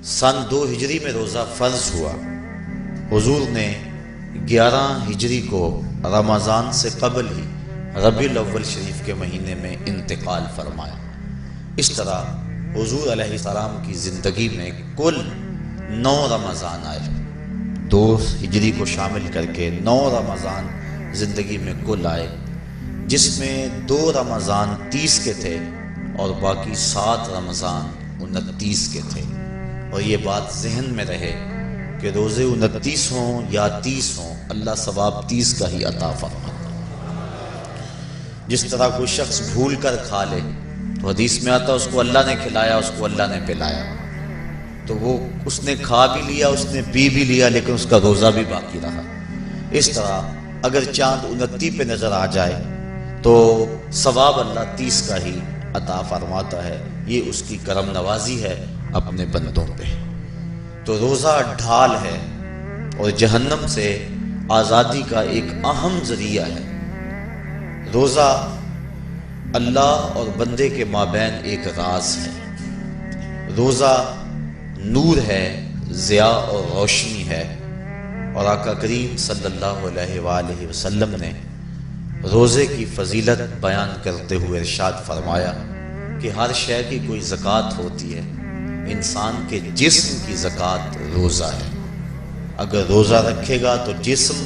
سن 2 ہجری میں روزہ فرض ہوا۔ حضور نے 11 ہجری کو رمضان سے قبل ہی ربیع الاول شریف کے مہینے میں انتقال فرمایا۔ اس طرح حضور علیہ السلام کی زندگی میں کل 9 رمضان آئے، 2 ہجری کو شامل کر کے 9 رمضان زندگی میں کل آئے، جس میں 2 رمضان 30 کے تھے اور باقی 7 رمضان 29 کے تھے۔ اور یہ بات ذہن میں رہے کہ روزے 29 ہوں یا 30 ہوں، اللہ ثواب 30 کا ہی عطا فرماتا۔ جس طرح کوئی شخص بھول کر کھا لے تو حدیث میں آتا اس کو اللہ نے کھلایا، اس کو اللہ نے پلایا، تو وہ اس نے کھا بھی لیا، اس نے پی بھی لیا، لیکن اس کا روزہ بھی باقی رہا۔ اس طرح اگر چاند 29 پہ نظر آ جائے تو ثواب اللہ 30 کا ہی عطا فرماتا ہے۔ یہ اس کی کرم نوازی ہے اپنے بندوں پہ۔ تو روزہ ڈھال ہے اور جہنم سے آزادی کا ایک اہم ذریعہ ہے۔ روزہ اللہ اور بندے کے مابین ایک راز ہے۔ روزہ نور ہے، ضیاء اور روشنی ہے، اور آقا کریم صلی اللہ علیہ وآلہ وسلم نے روزے کی فضیلت بیان کرتے ہوئے ارشاد فرمایا کہ ہر شے کی کوئی زکوٰۃ ہوتی ہے، انسان کے جسم کی زکوٰۃ روزہ ہے۔ اگر روزہ رکھے گا تو جسم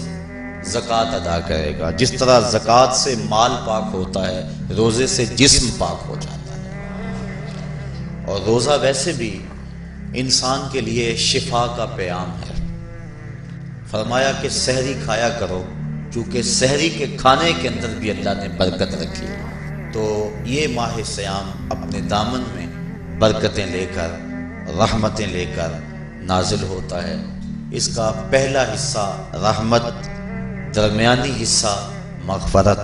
زکوٰۃ ادا کرے گا۔ جس طرح زکوٰۃ سے مال پاک ہوتا ہے، روزے سے جسم پاک ہو جاتا ہے۔ اور روزہ ویسے بھی انسان کے لیے شفا کا پیام ہے۔ فرمایا کہ سحری کھایا کرو، چونکہ سحری کے کھانے کے اندر بھی اللہ نے برکت رکھی ہے۔ تو یہ ماہ سیام اپنے دامن میں برکتیں لے کر، رحمتیں لے کر نازل ہوتا ہے۔ اس کا پہلا حصہ رحمت، درمیانی حصہ مغفرت،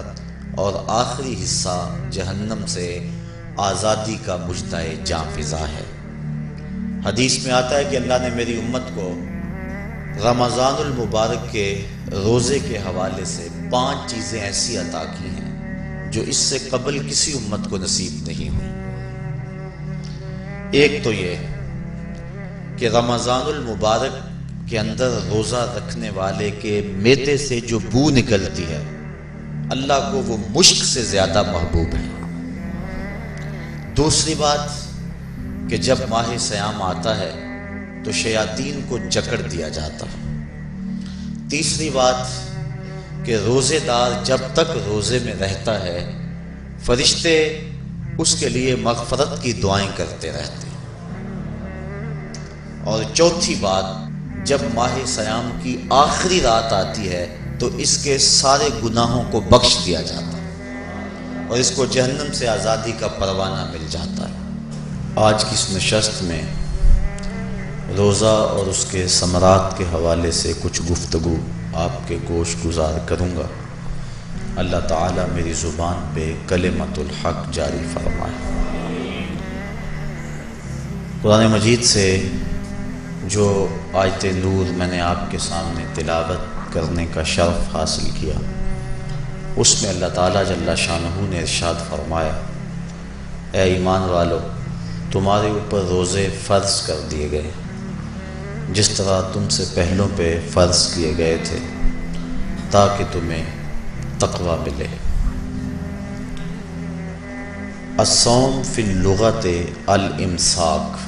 اور آخری حصہ جہنم سے آزادی کا مژدہ جاں فضا ہے۔ حدیث میں آتا ہے کہ اللہ نے میری امت کو رمضان المبارک کے روزے کے حوالے سے 5 چیزیں ایسی عطا کی ہیں جو اس سے قبل کسی امت کو نصیب نہیں ہوئی۔ ایک تو یہ کہ رمضان المبارک کے اندر روزہ رکھنے والے کے معدے سے جو بو نکلتی ہے، اللہ کو وہ مشک سے زیادہ محبوب ہے۔ دوسری بات کہ جب ماہ سیام آتا ہے تو شیاطین کو جکڑ دیا جاتا ہے۔ تیسری بات کہ روزے دار جب تک روزے میں رہتا ہے، فرشتے اس کے لیے مغفرت کی دعائیں کرتے رہتے ہیں۔ اور چوتھی بات، جب ماہ سیام کی آخری رات آتی ہے تو اس کے سارے گناہوں کو بخش دیا جاتا ہے اور اس کو جہنم سے آزادی کا پروانہ مل جاتا ہے۔ آج کی اس نشست میں روزہ اور اس کے ثمرات کے حوالے سے کچھ گفتگو آپ کے گوش گزار کروں گا۔ اللہ تعالیٰ میری زبان پہ کلمۃ الحق جاری فرمائے۔ قرآن مجید سے جو آیت نور میں نے آپ کے سامنے تلاوت کرنے کا شرف حاصل کیا، اس میں اللہ تعالیٰ جل شانہ نے ارشاد فرمایا، اے ایمان والو، تمہارے اوپر روزے فرض کر دیے گئے جس طرح تم سے پہلوں پہ فرض کیے گئے تھے، تاکہ تمہیں تقوی ملے۔ الصوم فی اللغت الامساک،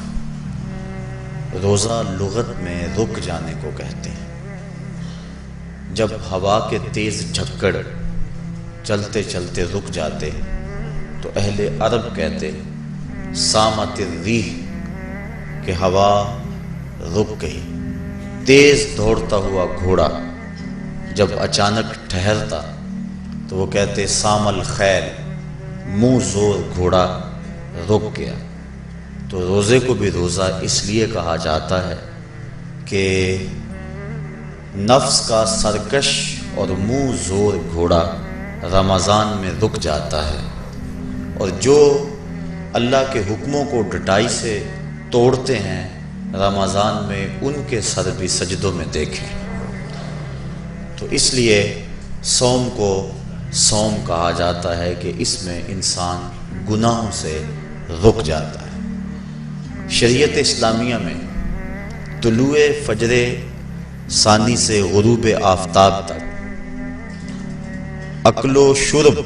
روزہ لغت میں رک جانے کو کہتے ہیں۔ جب ہوا کے تیز جھکڑ چلتے چلتے رک جاتے تو اہل عرب کہتے سامت الریح، کہ ہوا رک گئی۔ تیز دوڑتا ہوا گھوڑا جب اچانک ٹھہرتا تو وہ کہتے سام الخیل، منہ زور گھوڑا رک گیا۔ تو روزے کو بھی روزہ اس لیے کہا جاتا ہے کہ نفس کا سرکش اور منہ زور گھوڑا رمضان میں رک جاتا ہے، اور جو اللہ کے حکموں کو ڈٹائی سے توڑتے ہیں رمضان میں ان کے سر بھی سجدوں میں دیکھیں۔ تو اس لیے صوم کو صوم کہا جاتا ہے کہ اس میں انسان گناہوں سے رک جاتا ہے۔ شریعت اسلامیہ میں طلوع فجر ثانی سے غروب آفتاب تک اکل و شرب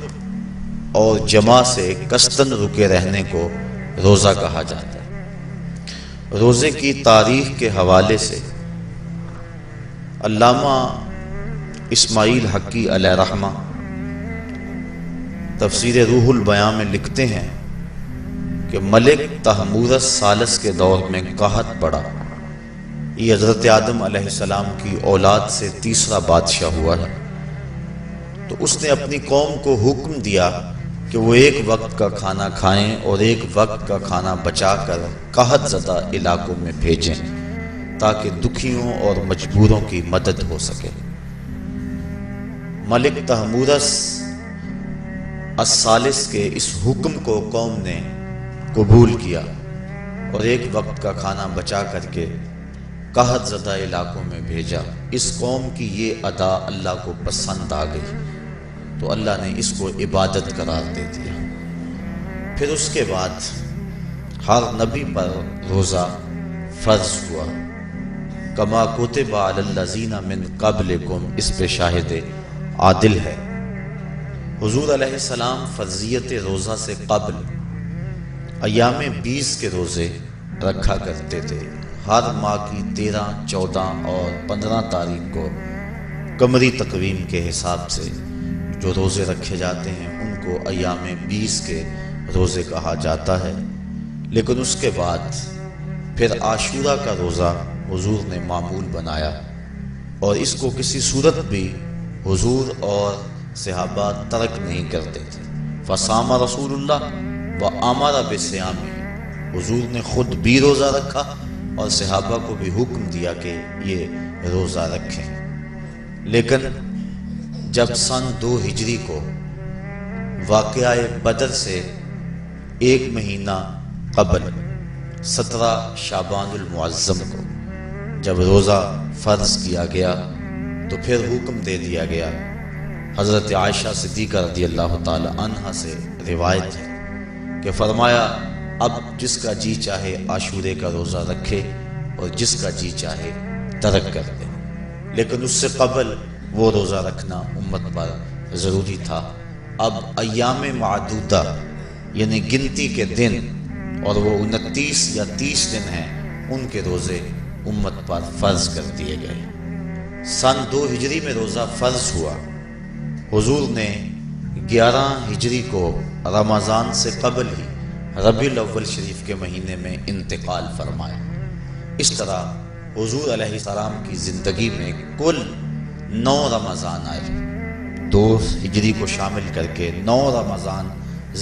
اور جماع سے کستن رکے رہنے کو روزہ کہا جاتا ہے۔ روزے کی تاریخ کے حوالے سے علامہ اسماعیل حقی علیہ رحمہ تفسیر روح البیان میں لکھتے ہیں کہ ملک تحمورس ثالث کے دور میں قحط پڑا۔ یہ حضرت آدم علیہ السلام کی اولاد سے تیسرا بادشاہ ہوا ہے، تو اس نے اپنی قوم کو حکم دیا کہ وہ ایک وقت کا کھانا کھائیں اور ایک وقت کا کھانا بچا کر قحط زدہ علاقوں میں بھیجیں تاکہ دکھیوں اور مجبوروں کی مدد ہو سکے۔ ملک تحمورس الثالث کے اس حکم کو قوم نے قبول کیا اور ایک وقت کا کھانا بچا کر کے قحط زدہ علاقوں میں بھیجا۔ اس قوم کی یہ ادا اللہ کو پسند آ گئی تو اللہ نے اس کو عبادت قرار دے دیا۔ پھر اس کے بعد ہر نبی پر روزہ فرض ہوا۔ کما کتب علی الذین من قبلکم، اس پہ شاہد عادل ہے۔ حضور علیہ السلام فرضیت روزہ سے قبل ایام 20 کے روزے رکھا کرتے تھے۔ ہر ماہ کی 13، 14 اور 15 تاریخ کو قمری تقویم کے حساب سے جو روزے رکھے جاتے ہیں ان کو ایام 20 کے روزے کہا جاتا ہے۔ لیکن اس کے بعد پھر عاشورہ کا روزہ حضور نے معمول بنایا، اور اس کو کسی صورت بھی حضور اور صحابہ ترک نہیں کرتے تھے۔ فصام رسول اللہ وامر بصیامہ، حضور نے خود بھی روزہ رکھا اور صحابہ کو بھی حکم دیا کہ یہ روزہ رکھیں۔ لیکن جب سن 2 ہجری کو واقعہ بدر سے 1 مہینہ قبل 17 شعبان المعظم کو جب روزہ فرض کیا گیا تو پھر حکم دے دیا گیا۔ حضرت عائشہ صدیقہ رضی اللہ تعالی عنہا سے روایت ہے کہ فرمایا اب جس کا جی چاہے عاشورے کا روزہ رکھے اور جس کا جی چاہے ترک کر دے، لیکن اس سے قبل وہ روزہ رکھنا امت پر ضروری تھا۔ اب ایام معدودہ یعنی گنتی کے دن، اور وہ 29 یا 30 دن ہیں، ان کے روزے امت پر فرض کر دیے گئے۔ سن 2 ہجری میں روزہ فرض ہوا۔ حضور نے 11 ہجری کو رمضان سے قبل ہی ربیع الاول شریف کے مہینے میں انتقال فرمایا۔ اس طرح حضور علیہ السلام کی زندگی میں کل 9 رمضان آئے، 2 ہجری کو شامل کر کے 9 رمضان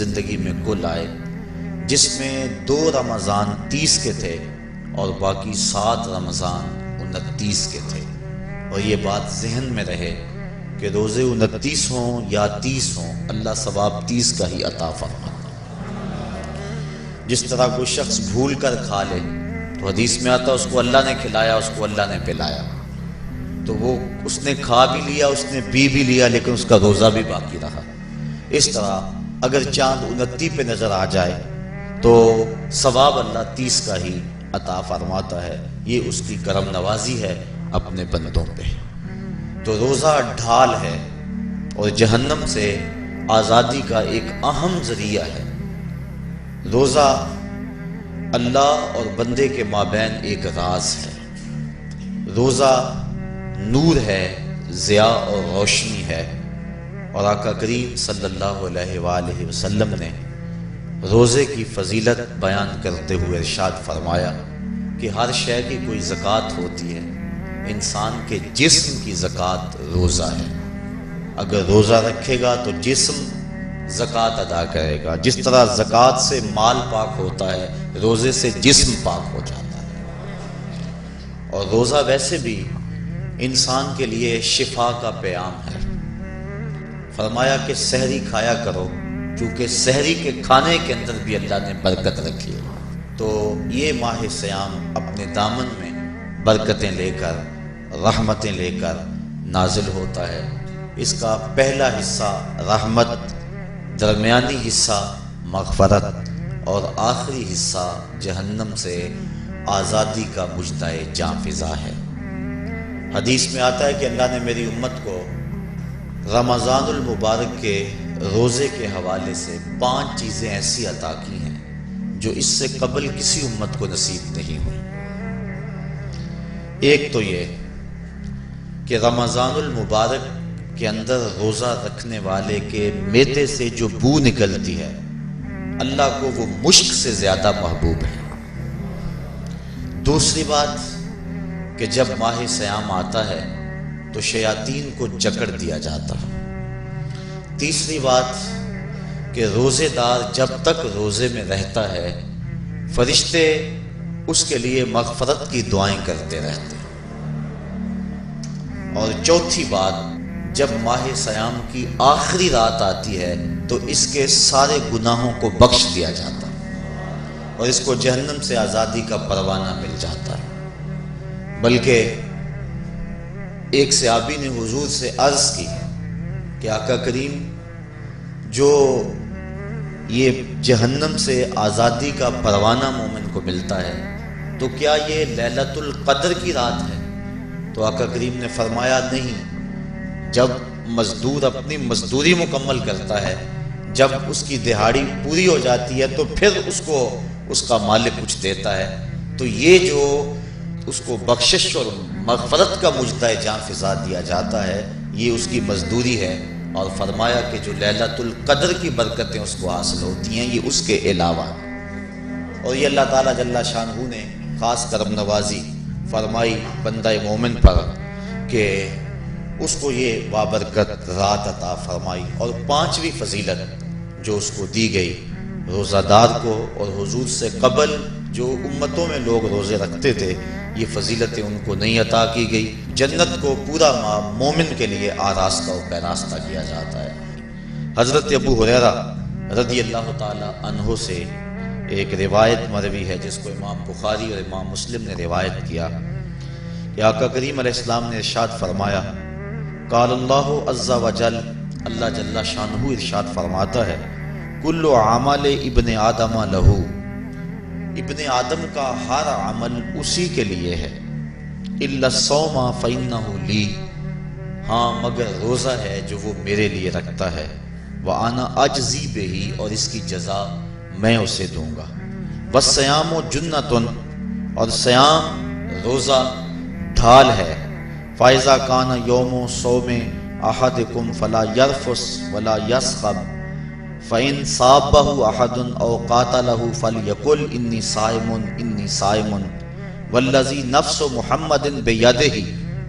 زندگی میں کل آئے، جس میں 2 رمضان 30 کے تھے اور باقی 7 رمضان 29 کے تھے۔ اور یہ بات ذہن میں رہے کہ روزے 29 ہوں یا 30 ہوں، اللہ ثواب 30 کا ہی عطا فرماتا۔ جس طرح کوئی شخص بھول کر کھا لے تو حدیث میں آتا اس کو اللہ نے کھلایا، اس کو اللہ نے پلایا، تو وہ اس نے کھا بھی لیا، اس نے پی بھی لیا، لیکن اس کا روزہ بھی باقی رہا۔ اس طرح اگر چاند 29 پہ نظر آ جائے تو ثواب اللہ 30 کا ہی عطا فرماتا ہے۔ یہ اس کی کرم نوازی ہے اپنے بندوں پہ۔ تو روزہ ڈھال ہے اور جہنم سے آزادی کا ایک اہم ذریعہ ہے۔ روزہ اللہ اور بندے کے مابین ایک راز ہے۔ روزہ نور ہے، ضیاء اور روشنی ہے، اور آقا کریم صلی اللہ علیہ وآلہ وسلم نے روزے کی فضیلت بیان کرتے ہوئے ارشاد فرمایا کہ ہر شے کی کوئی زکوٰۃ ہوتی ہے، انسان کے جسم کی زکوٰۃ روزہ ہے۔ اگر روزہ رکھے گا تو جسم زکوٰۃ ادا کرے گا۔ جس طرح زکوٰۃ سے مال پاک ہوتا ہے، روزے سے جسم پاک ہو جاتا ہے۔ اور روزہ ویسے بھی انسان کے لیے شفا کا پیام ہے۔ فرمایا کہ سحری کھایا کرو، کیونکہ سحری کے کھانے کے اندر بھی اللہ نے برکت رکھی ہے۔ تو یہ ماہ صیام اپنے دامن میں برکتیں لے کر، رحمتیں لے کر نازل ہوتا ہے۔ اس کا پہلا حصہ رحمت، درمیانی حصہ مغفرت، اور آخری حصہ جہنم سے آزادی کا مجدہ جاں فضا ہے۔ حدیث میں آتا ہے کہ اللہ نے میری امت کو رمضان المبارک کے روزے کے حوالے سے 5 چیزیں ایسی عطا کی ہیں جو اس سے قبل کسی امت کو نصیب نہیں ہوئی۔ ایک تو یہ کہ رمضان المبارک کے اندر روزہ رکھنے والے کے معدے سے جو بو نکلتی ہے اللہ کو وہ مشک سے زیادہ محبوب ہے۔ دوسری بات کہ جب ماہ صیام آتا ہے تو شیاطین کو جکڑ دیا جاتا ہے۔ تیسری بات کہ روزے دار جب تک روزے میں رہتا ہے فرشتے اس کے لیے مغفرت کی دعائیں کرتے رہتے ہیں۔ اور چوتھی بات، جب ماہ صیام کی آخری رات آتی ہے تو اس کے سارے گناہوں کو بخش دیا جاتا ہے اور اس کو جہنم سے آزادی کا پروانہ مل جاتا ہے۔ بلکہ ایک صحابی نے حضور سے عرض کی کہ آقا کریم، جو یہ جہنم سے آزادی کا پروانہ مومن کو ملتا ہے تو کیا یہ لیلۃ القدر کی رات ہے؟ تو آقا کریم نے فرمایا نہیں، جب مزدور اپنی مزدوری مکمل کرتا ہے، جب اس کی دہاڑی پوری ہو جاتی ہے تو پھر اس کو اس کا مالک کچھ دیتا ہے، تو یہ جو اس کو بخشش اور مغفرت کا مجدہ جاں فضا دیا جاتا ہے یہ اس کی مزدوری ہے۔ اور فرمایا کہ جو لیلۃ القدر کی برکتیں اس کو حاصل ہوتی ہیں یہ اس کے علاوہ، اور یہ اللہ تعالیٰ جل شانہ نے خاص کرم نوازی فرمائی بندہ مومن پر کہ اس کو یہ بابرکت رات عطا فرمائی۔ اور 5ویں فضیلت جو اس کو دی گئی، روزہ دار کو اور حضور سے قبل جو امتوں میں لوگ روزے رکھتے تھے یہ فضیلتیں ان کو نہیں عطا کی گئی۔ جنت کو پورا ماہ مومن کے لیے آراستہ و پیراستہ کیا جاتا ہے۔ حضرت ابو ہریرہ رضی اللہ تعالی عنہ سے ایک روایت مروی ہے جس کو امام بخاری اور امام مسلم نے روایت کیا کہ آقا کریم علیہ السلام نے ارشاد فرمایا، قال اللہ عز و جل، اللہ جل شانہ ارشاد فرماتا ہے، کل عمل ابن آدم لہو، ابن آدم کا ہر عمل اسی کے لیے ہے، الا الصوم فإنہ لی، ہاں مگر روزہ ہے جو وہ میرے لیے رکھتا ہے، وأنا اجزی بہ، اور اس کی جزا میں اسے دوں گا، والصیام جنۃ، اور صیام روزہ ڈھال ہے، فإذا کان یوم صوم احدکم فلا یرفث ولا یصخب، فإن صابہ احد او قاتلہ فلیقل انی صائم انی صائم، والذی نفس محمد بیدہ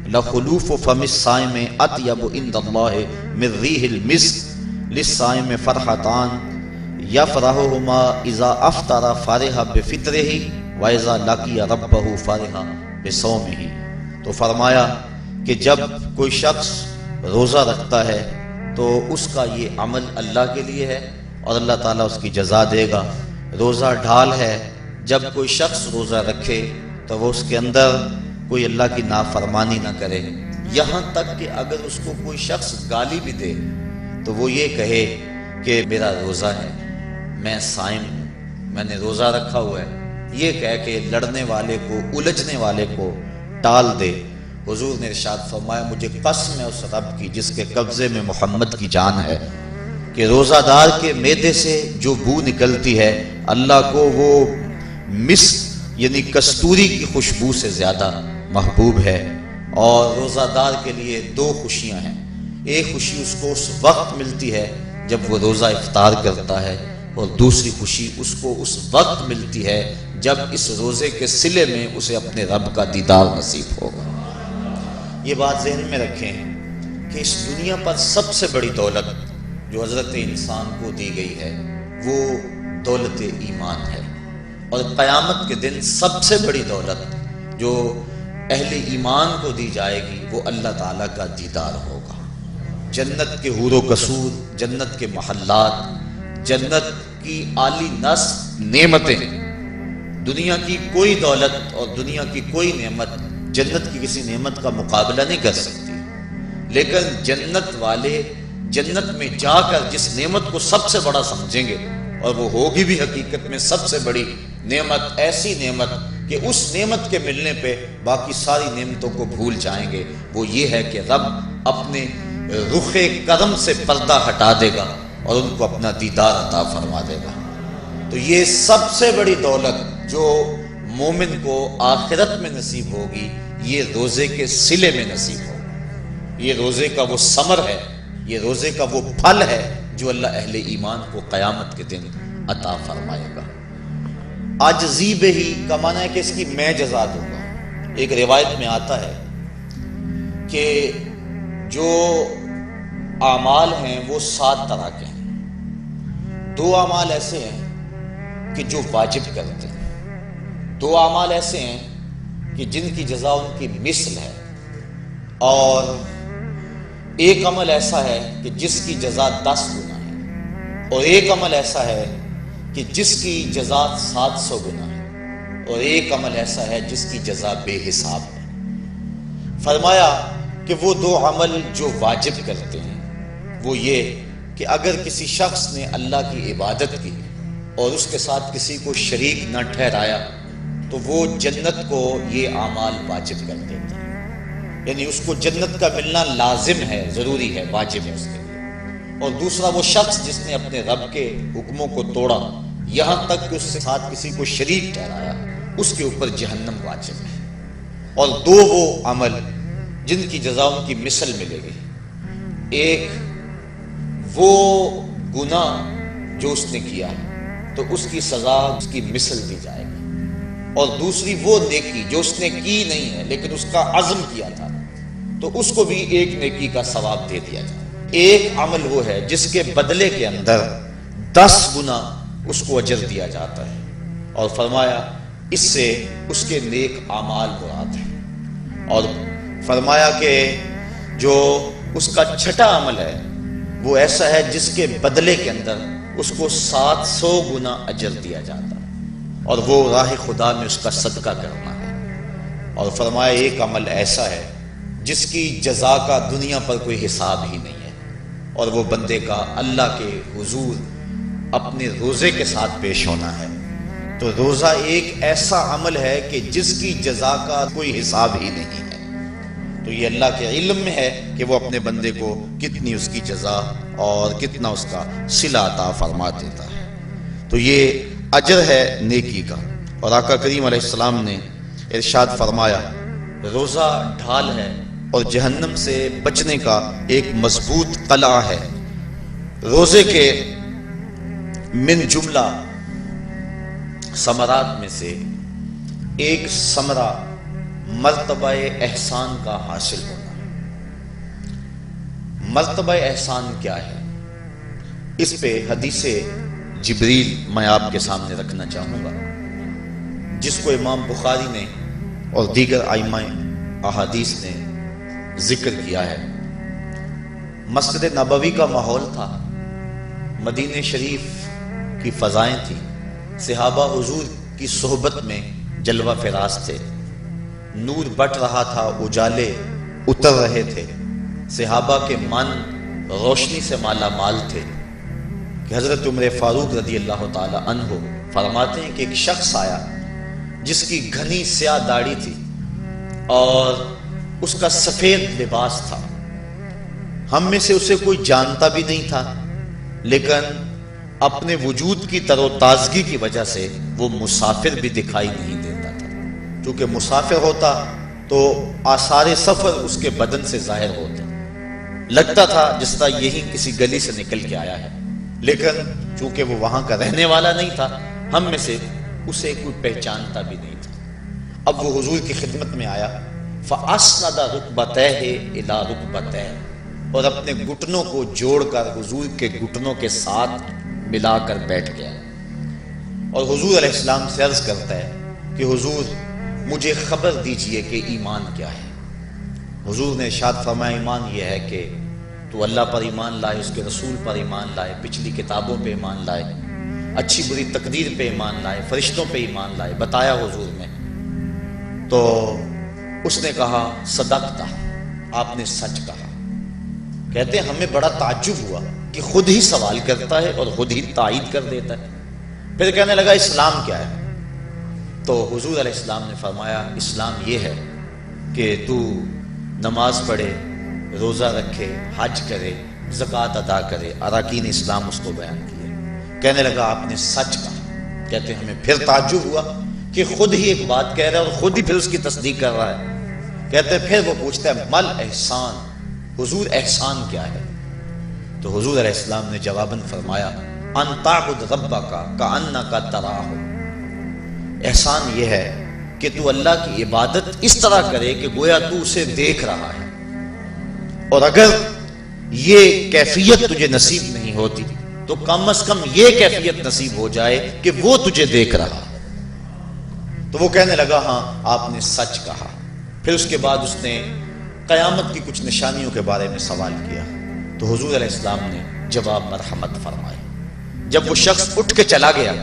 لخلوف فم الصائم اطیب عند اللہ من ریح المسک، للصائم فرحتان یفرحہما اذا افطر فرح بفطرہ واذا لقی ربہ فرح بصومہ۔ تو فرمایا کہ جب کوئی شخص روزہ رکھتا ہے تو اس کا یہ عمل اللہ کے لیے ہے اور اللہ تعالیٰ اس کی جزا دے گا۔ روزہ ڈھال ہے، جب کوئی شخص روزہ رکھے تو وہ اس کے اندر کوئی اللہ کی نافرمانی نہ کرے، یہاں تک کہ اگر اس کو کوئی شخص گالی بھی دے تو وہ یہ کہے کہ میرا روزہ ہے، میں صائم ہوں، میں نے روزہ رکھا ہوا ہے، یہ کہہ کے لڑنے والے کو، الجھنے والے کو ٹال دے۔ حضور نے ارشاد فرمایا، مجھے قسم ہے اس رب کی جس کے قبضے میں محمد کی جان ہے، کہ روزہ دار کے معدے سے جو بو نکلتی ہے اللہ کو وہ مسک یعنی کستوری کی خوشبو سے زیادہ محبوب ہے۔ اور روزہ دار کے لیے 2 خوشیاں ہیں، ایک خوشی اس کو اس وقت ملتی ہے جب وہ روزہ افطار کرتا ہے، اور دوسری خوشی اس کو اس وقت ملتی ہے جب اس روزے کے صلے میں اسے اپنے رب کا دیدار نصیب ہوگا۔ یہ بات ذہن میں رکھیں کہ اس دنیا پر سب سے بڑی دولت جو حضرت انسان کو دی گئی ہے وہ دولت ایمان ہے، اور قیامت کے دن سب سے بڑی دولت جو اہل ایمان کو دی جائے گی وہ اللہ تعالیٰ کا دیدار ہوگا۔ جنت کے حور و قصور، جنت کے محلات، جنت کی اعلی نصب نعمتیں، دنیا کی کوئی دولت اور دنیا کی کوئی نعمت جنت کی کسی نعمت کا مقابلہ نہیں کر سکتی، لیکن جنت والے جنت میں جا کر جس نعمت کو سب سے بڑا سمجھیں گے، اور وہ ہوگی بھی حقیقت میں سب سے بڑی نعمت، ایسی نعمت کہ اس نعمت کے ملنے پہ باقی ساری نعمتوں کو بھول جائیں گے، وہ یہ ہے کہ رب اپنے رخ کرم سے پردہ ہٹا دے گا اور ان کو اپنا دیدار عطا فرما دے گا۔ تو یہ سب سے بڑی دولت جو مومن کو آخرت میں نصیب ہوگی، یہ روزے کے صلے میں نصیب ہوگی۔ یہ روزے کا وہ ثمر ہے، یہ روزے کا وہ پھل ہے جو اللہ اہل ایمان کو قیامت کے دن عطا فرمائے گا۔ عاجزی بہی کا معنی ہے کہ اس کی میں جزا دوں گا۔ ایک روایت میں آتا ہے کہ جو اعمال ہیں وہ 7 طرح کے ہیں۔ 2 اعمال ایسے ہیں کہ جو واجب کرتے ہیں، 2 اعمال ایسے ہیں کہ جن کی جزا ان کی مثل ہے، اور ایک عمل ایسا ہے کہ جس کی جزا 10 گنا ہے، اور ایک عمل ایسا ہے کہ جس کی جزا 700 گنا ہے، اور ایک عمل ایسا ہے جس کی جزا بے حساب ہے۔ فرمایا کہ وہ 2 عمل جو واجب کرتے ہیں وہ یہ کہ اگر کسی شخص نے اللہ کی عبادت کی اور اس کے ساتھ کسی کو شریک نہ ٹھہرایا تو وہ جنت کو یہ اعمال واجب کر دیتے ہیں، یعنی اس کو جنت کا ملنا لازم ہے، ضروری ہے، واجب ہے اس کے لیے۔ اور دوسرا وہ شخص جس نے اپنے رب کے حکموں کو توڑا یہاں تک کہ اس کے ساتھ کسی کو شریک ٹھہرایا، اس کے اوپر جہنم واجب ہے۔ اور 2 وہ عمل جن کی جزا ان کی مثل ملے گی، ایک وہ گناہ جو اس نے کیا تو اس کی سزا اس کی مثل دی جائے گی، اور دوسری وہ نیکی جو اس نے کی نہیں ہے لیکن اس کا عزم کیا تھا تو اس کو بھی ایک نیکی کا ثواب دے دیا جائے۔ ایک عمل وہ ہے جس کے بدلے کے اندر 10 گنا اس کو اجر دیا جاتا ہے، اور فرمایا اس سے اس کے نیک اعمال مراد ہیں۔ اور فرمایا کہ جو اس کا چھٹا عمل ہے وہ ایسا ہے جس کے بدلے کے اندر اس کو 700 گنا اجر دیا جاتا ہے، اور وہ راہ خدا میں اس کا صدقہ کرنا ہے۔ اور فرمایا ایک عمل ایسا ہے جس کی جزا کا دنیا پر کوئی حساب ہی نہیں ہے، اور وہ بندے کا اللہ کے حضور اپنے روزے کے ساتھ پیش ہونا ہے۔ تو روزہ ایک ایسا عمل ہے کہ جس کی جزا کا کوئی حساب ہی نہیں ہے۔ تو یہ اللہ کے علم میں ہے کہ وہ اپنے بندے کو کتنی اس کی جزا اور کتنا اس کا صلہ عطا فرما دیتا ہے۔ تو یہ اجر ہے نیکی کا۔ اور آقا کریم علیہ السلام نے ارشاد فرمایا روزہ ڈھال ہے اور جہنم سے بچنے کا ایک مضبوط قلعہ ہے۔ روزے کے من جملہ ثمرات میں سے ایک ثمرہ مرتبہ احسان کا حاصل ہونا۔ مرتبہ احسان کیا ہے؟ اس پہ حدیث جبریل میں آپ کے سامنے رکھنا چاہوں گا، جس کو امام بخاری نے اور دیگر ائمہ احادیث نے ذکر کیا ہے۔ مسجد نبوی کا ماحول تھا، مدینہ شریف کی فضائیں تھیں، صحابہ حضور کی صحبت میں جلوہ فراز تھے، نور بٹ رہا تھا، اجالے اتر رہے تھے، صحابہ کے من روشنی سے مالا مال تھے کہ حضرت عمر فاروق رضی اللہ تعالی عنہ فرماتے ہیں کہ ایک شخص آیا جس کی گھنی سیاہ داڑھی تھی اور اس کا سفید لباس تھا۔ ہم میں سے اسے کوئی جانتا بھی نہیں تھا، لیکن اپنے وجود کی تر و تازگی کی وجہ سے وہ مسافر بھی دکھائی نہیں دیتا تھا۔ چونکہ مسافر ہوتا تو آثار سفر اس کے بدن سے ظاہر ہوتے، لگتا تھا جس طرح یہی کسی گلی سے نکل کے آیا ہے، لیکن چونکہ وہ وہاں کا رہنے والا نہیں تھا، ہم میں سے اسے کوئی پہچانتا بھی نہیں تھا۔ اب وہ حضور کی خدمت میں آیا، فَأَسْنَدَ رُكْبَتَيْهِ إِلَىٰ رُكْبَتَيْهِ، اور اپنے گھٹنوں کو جوڑ کر حضور کے گھٹنوں کے ساتھ ملا کر بیٹھ گیا، اور حضور علیہ السلام سے عرض کرتا ہے کہ حضور مجھے خبر دیجئے کہ ایمان کیا ہے۔ حضور نے ارشاد فرمایا ایمان یہ ہے کہ تو اللہ پر ایمان لائے، اس کے رسول پر ایمان لائے، پچھلی کتابوں پہ ایمان لائے، اچھی بری تقدیر پہ ایمان لائے، فرشتوں پہ ایمان لائے۔ بتایا حضور نے تو اس نے کہا صدقتا، آپ نے سچ کہا۔ کہتے ہیں ہمیں بڑا تعجب ہوا کہ خود ہی سوال کرتا ہے اور خود ہی تائید کر دیتا ہے۔ پھر کہنے لگا اسلام کیا ہے؟ تو حضور علیہ السلام نے فرمایا اسلام یہ ہے کہ تو نماز پڑھے، روزہ رکھے، حج کرے، زکوٰۃ ادا کرے، اراکین اسلام اس کو بیان کیے۔ کہنے لگا آپ نے سچ کہا۔ کہتے ہیں ہمیں پھر تعجب ہوا کہ خود ہی ایک بات کہہ رہا ہے اور خود ہی پھر اس کی تصدیق کر رہا ہے۔ کہتے ہیں پھر وہ پوچھتا ہے مل احسان، حضور احسان کیا ہے؟ تو حضور علیہ السلام نے جواباً فرمایا ان تعبد ربک کأنک تراہ، احسان یہ ہے کہ تو اللہ کی عبادت اس طرح کرے کہ گویا تو اسے دیکھ رہا ہے، اور اگر یہ کیفیت تجھے نصیب نہیں ہوتی تو کم از کم یہ کیفیت نصیب ہو جائے کہ وہ تجھے دیکھ رہا۔ تو وہ کہنے لگا ہاں آپ نے سچ کہا۔ پھر اس کے بعد اس نے قیامت کی کچھ نشانیوں کے بارے میں سوال کیا، تو حضور علیہ السلام نے جواب مرحمت فرمائے۔ جب وہ شخص اٹھ کے چلا گیا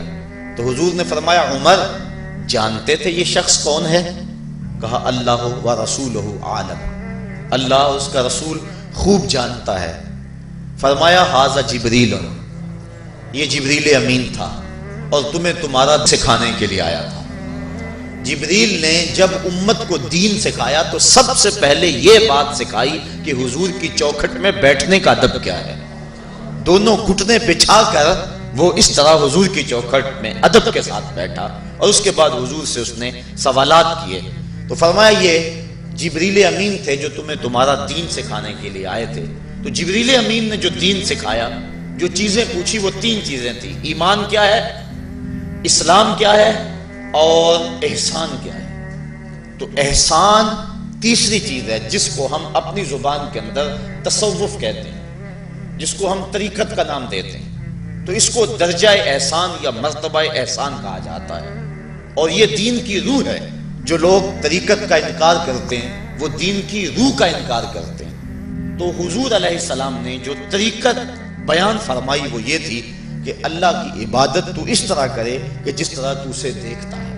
تو حضور نے فرمایا عمر جانتے تھے یہ شخص کون ہے؟ کہا اللہ و رسولہ عالم، اللہ اس کا رسول خوب جانتا ہے۔ فرمایا ھذا جبریل، یہ جبریل امین تھا اور تمہیں تمہارا سکھانے کے لیے آیا تھا۔ جبریل نے جب امت کو دین سکھایا تو سب سے پہلے یہ بات سکھائی کہ حضور کی چوکھٹ میں بیٹھنے کا ادب کیا ہے۔ دونوں گھٹنے بچھا کر وہ اس طرح حضور کی چوکھٹ میں ادب کے ساتھ بیٹھا، اور اس کے بعد حضور سے اس نے سوالات کیے۔ تو فرمایا یہ جبریل امین تھے جو تمہیں تمہارا دین سکھانے کے لیے آئے تھے۔ تو جبریل امین نے جو دین سکھایا، جو چیزیں پوچھی وہ 3 چیزیں تھیں، ایمان کیا ہے، اسلام کیا ہے اور احسان کیا ہے۔ تو احسان تیسری چیز ہے جس کو ہم اپنی زبان کے اندر تصوف کہتے ہیں، جس کو ہم طریقت کا نام دیتے ہیں۔ تو اس کو درجہ احسان یا مرتبہ احسان کہا جاتا ہے، اور یہ دین کی روح ہے۔ جو لوگ طریقت کا انکار کرتے ہیں وہ دین کی روح کا انکار کرتے ہیں۔ تو حضور علیہ السلام نے جو طریقت بیان فرمائی وہ یہ تھی کہ اللہ کی عبادت تو اس طرح کرے کہ جس طرح تو اسے دیکھتا ہے۔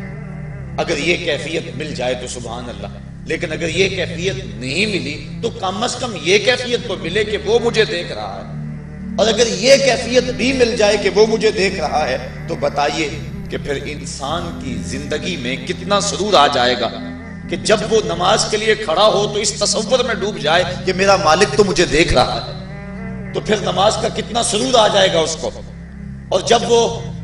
اگر یہ کیفیت مل جائے تو سبحان اللہ، لیکن اگر یہ کیفیت نہیں ملی تو کم از کم یہ کیفیت تو ملے کہ وہ مجھے دیکھ رہا ہے، اور اگر یہ کیفیت بھی مل جائے کہ وہ مجھے دیکھ رہا ہے تو بتائیے کہ پھر انسان کی زندگی میں کتنا سرور آ جائے گا کہ جب وہ نماز کے لیے کھڑا ہو تو اس تصور میں ڈوب جائے کہ میرا مالک تو مجھے دیکھ رہا ہے، تو پھر نماز کا کتنا سرور آ جائے گا اس کو۔ اور جب وہ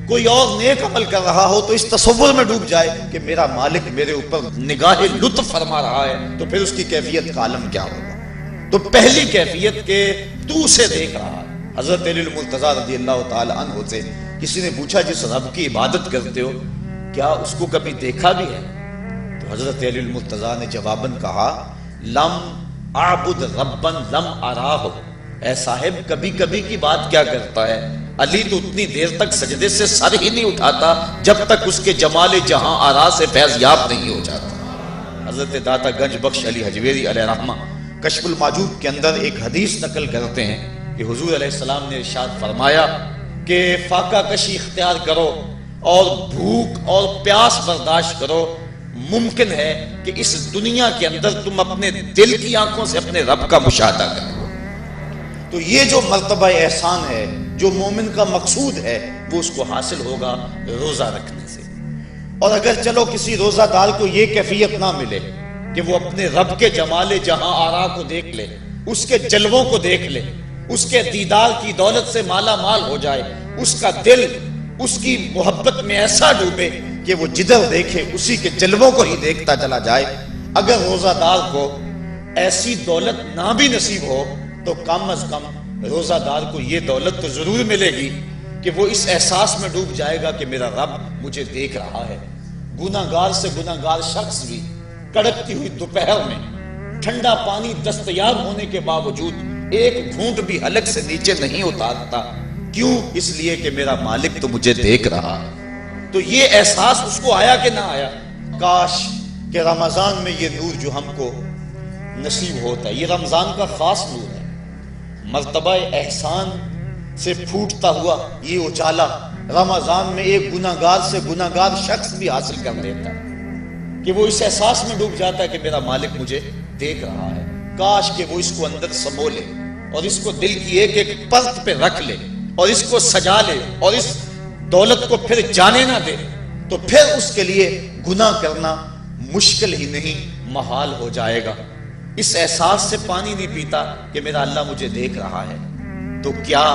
کوئی اور نیک عمل کر رہا ہو تو اس تصور میں ڈوب جائے کہ میرا مالک میرے اوپر نگاہ لطف فرما رہا ہے، تو پھر اس کی کیفیت کا عالم کیا ہوگا۔ تو پہلی کیفیت کہ تو اسے دیکھ رہا ہے۔ حضرت علی المرتضیٰ رضی اللہ تعالی عنہ سے کسی نے پوچھا جس رب کی عبادت کرتے ہو کیا اس کو کبھی دیکھا بھی ہے؟ تو حضرت علی المرتضیٰ نے جواباً کہا لم اعبد ربا لم اراہ، اے صاحب کبھی کبھی کی بات کیا کرتا ہے، علی تو اتنی دیر تک سجدے سے سر ہی نہیں اٹھاتا جب تک اس کے جمال جہاں آرا سے فیض یاب نہیں ہو جاتا۔ حضرت داتا گنج بخش علی حجویری علیہ رحمہ کشف المعجوب کے اندر ایک حدیث نقل کرتے ہیں کہ حضور علیہ السلام نے ارشاد فرمایا کہ فاقہ کشی اختیار کرو اور بھوک اور پیاس برداشت کرو، ممکن ہے کہ اس دنیا کے اندر تم اپنے دل کی آنکھوں سے اپنے رب کا مشاہدہ کرو۔ تو یہ جو مرتبہ احسان ہے، جو مومن کا مقصود ہے، وہ اس کو حاصل ہوگا روزہ رکھنے سے۔ اور اگر چلو کسی روزہ دار کو یہ کیفیت نہ ملے کہ وہ اپنے رب کے جمال جہاں آرا کو دیکھ لے، اس کے جلووں کو دیکھ لے، اس کے دیدار کی دولت سے مالا مال ہو جائے، اس کا دل اس کی محبت میں ایسا ڈوبے کہ وہ جدھر دیکھے اسی کے جلووں کو ہی دیکھتا چلا جائے، اگر روزہ دار کو ایسی دولت نہ بھی نصیب ہو تو کم از کم روزہ دار کو یہ دولت تو ضرور ملے گی کہ وہ اس احساس میں ڈوب جائے گا کہ میرا رب مجھے دیکھ رہا ہے۔ گناہگار سے گناہگار شخص بھی کڑکتی ہوئی دوپہر میں ٹھنڈا پانی دستیاب ہونے کے باوجود ایک گھونٹ بھی حلق سے نیچے نہیں اتارتا، کیوں؟ اس لیے کہ میرا مالک تو مجھے دیکھ رہا ہے۔ تو یہ احساس اس کو آیا کہ نہ آیا؟ کاش کہ رمضان میں یہ نور جو ہم کو نصیب ہوتا ہے، یہ رمضان کا خاص نور ہے، مرتبہ احسان سے پھوٹتا ہوا یہ اجالا رمضان میں ایک گناہگار سے گناہگار شخص بھی حاصل کر لیتا ہے کہ وہ اس احساس میں ڈوب جاتا ہے کہ میرا مالک مجھے دیکھ رہا ہے۔ کاش کہ وہ اس کو اندر سمو لے اور اس کو دل کی ایک ایک پرت پہ رکھ لے اور اس کو سجا لے اور اس دولت کو پھر جانے نہ دے تو پھر اس کے لیے گناہ کرنا مشکل ہی نہیں محال ہو جائے گا۔ اس احساس سے پانی نہیں پیتا کہ میرا اللہ مجھے دیکھ رہا ہے، تو کیا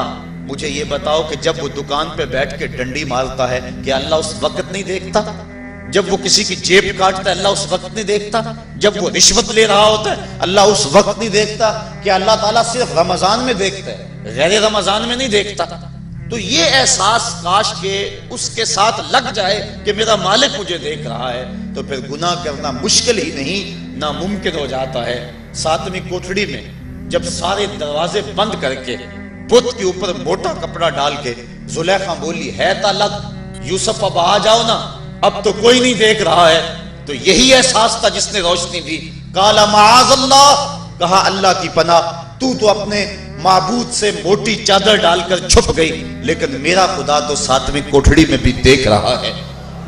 مجھے یہ بتاؤ کہ جب وہ دکان پہ بیٹھ کے ڈنڈی مارتا ہے کہ اللہ اس وقت نہیں دیکھتا؟ جب وہ کسی کی جیب کاٹتا ہے اللہ اس وقت نہیں دیکھتا؟ جب وہ رشوت لے رہا ہوتا ہے اللہ اس وقت نہیں دیکھتا؟ کہ اللہ تعالیٰ صرف رمضان میں دیکھتا ہے، غیر رمضان میں نہیں دیکھتا؟ تو یہ احساس کاش کہ اس کے ساتھ لگ جائے کہ میرا مالک مجھے دیکھ رہا ہے، تو پھر گناہ کرنا مشکل ہی نہیں ناممکن ہو جاتا ہے۔ 7ویں کوٹھڑی میں جب سارے دروازے بند کر کے بت کے اوپر موٹا کپڑا ڈال کے زلیخا بولی ہے طالب یوسف اب آ جاؤ نا، اب تو کوئی نہیں دیکھ رہا ہے، تو یہی احساس تھا جس نے روشنی دی۔ قال معاذ اللہ، کہا اللہ کی پناہ، تو اپنے معبود سے موٹی چادر ڈال کر چھپ گئی، لیکن میرا خدا تو 7ویں کوٹھڑی میں بھی دیکھ رہا ہے۔